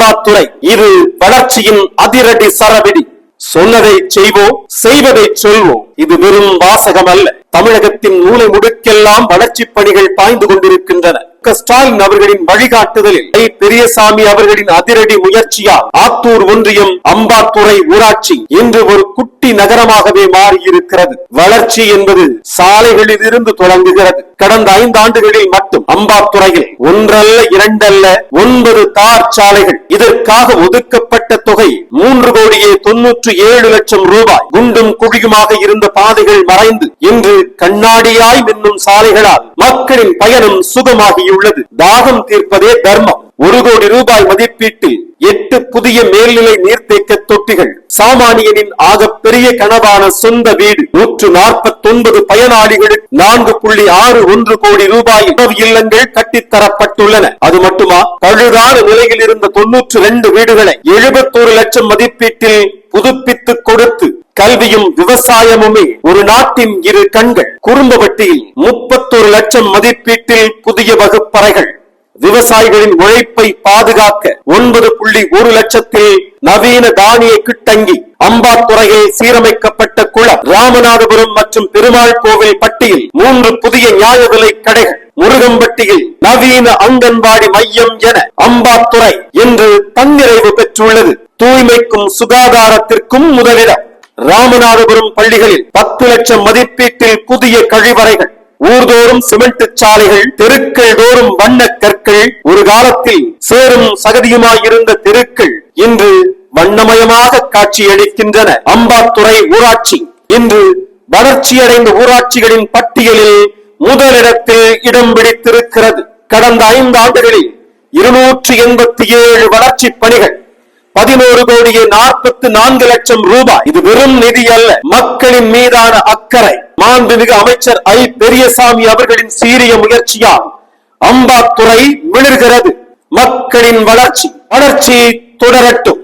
அம்பாத்துரை. இது வளர்ச்சியின் அதிரடி சரவெடி. சொன்னதை செய்வோம், செய்வதை சொல்வோம். இது வெறும் வாசகம் அல்ல. தமிழகத்தின் மூலை முடுக்கெல்லாம் வளர்ச்சி பணிகள் பாய்ந்து கொண்டிருக்கின்றன. ஸ்டாலின் அவர்களின் வழிகாட்டுதலில் பெரியசாமி அவர்களின் அதிரடி முயற்சியால் ஆத்தூர் ஒன்றியம் அம்பாத்துரை ஊராட்சி இன்று ஒரு குட்டி நகரமாகவே மாறியிருக்கிறது. வளர்ச்சி என்பது சாலைகளில் இருந்து தொடங்குகிறது. கடந்த 5 ஆண்டுகளில் மட்டும் அம்பாத்துறையில் ஒன்றல்ல, இரண்டல்ல, 9 தார் சாலைகள். இதற்காக ஒதுக்கப்பட்ட தொகை 3,97,00,000 ரூபாய். குண்டும் குழியுமாக இருந்த பாதைகள் மறைந்து இன்று கண்ணாடியாய் மின்னும் சாலைகளால் மக்களின் பயணம் சுகமாகியுள்ளது. தாகம் தீர்ப்பதே தர்மம். 1 கோடி ரூபாய் மதிப்பீட்டில் 8 புதிய மேல்நிலை நீர்த்தேக்க தொட்டிகள். சாமானியனின் ஆகப்பெரிய கனவான சொந்த வீடு. 149 பயனாளிகளுக்கு 4.61 கோடி ரூபாய் இல்லங்கள் கட்டித்தரப்பட்டுள்ளன. அது மட்டுமா, பழுதான நிலையில் இருந்த 92 வீடுகளை 71 லட்சம் மதிப்பீட்டில் புதுப்பித்து கொடுத்து கல்வியும் விவசாயமுமே ஒரு நாட்டின் 2 கண்கள். குறும்பவட்டியில் 31 லட்சம் மதிப்பீட்டில் புதிய வகுப்பறைகள். விவசாயிகளின் உழைப்பை பாதுகாக்க 9.1 லட்சத்தில் நவீன தானிய கிட்டங்கி. அம்பாத்துறையில் சீரமைக்கப்பட்ட குளம். ராமநாதபுரம் மற்றும் பெருமாள் கோவில் பட்டியில் 3 புதிய நியாய விலை கடைகள். முருகம்பட்டியில் நவீன அங்கன்வாடி மையம் என அம்பாத்துறை என்று தன்னிறைவு பெற்றுள்ளது. தூய்மைக்கும் சுகாதாரத்திற்கும் முதலிடம். ராமநாதபுரம் பள்ளிகளில் 10 லட்சம் மதிப்பீட்டில் புதிய கழிவறைகள். ஊர்தோறும் சிமெண்ட் சாலைகள். தெருக்கள் தோறும் வண்ண கற்கள். ஒரு காலத்தில் சேரும் சகதியுமாயிருந்த தெருக்கள் இன்று வண்ணமயமாக காட்சியளிக்கின்றன. அம்பாத்துறை ஊராட்சி இன்று வளர்ச்சியடைந்த ஊராட்சிகளின் பட்டியலில் முதலிடத்தில் இடம் பிடித்திருக்கிறது. கடந்த 5 ஆண்டுகளில் 287 வளர்ச்சி பணிகள். 11,44,00,000 ரூபாய். இது வெறும் நிதி அல்ல, மக்களின் மீதான அக்கறை. மாண்புமிகு அமைச்சர் பெரியசாமி அவர்களின் சீரிய முயற்சியால் அம்பாத்துறை மிளிர்கிறது. மக்களின் வளர்ச்சி தொடரட்டும்.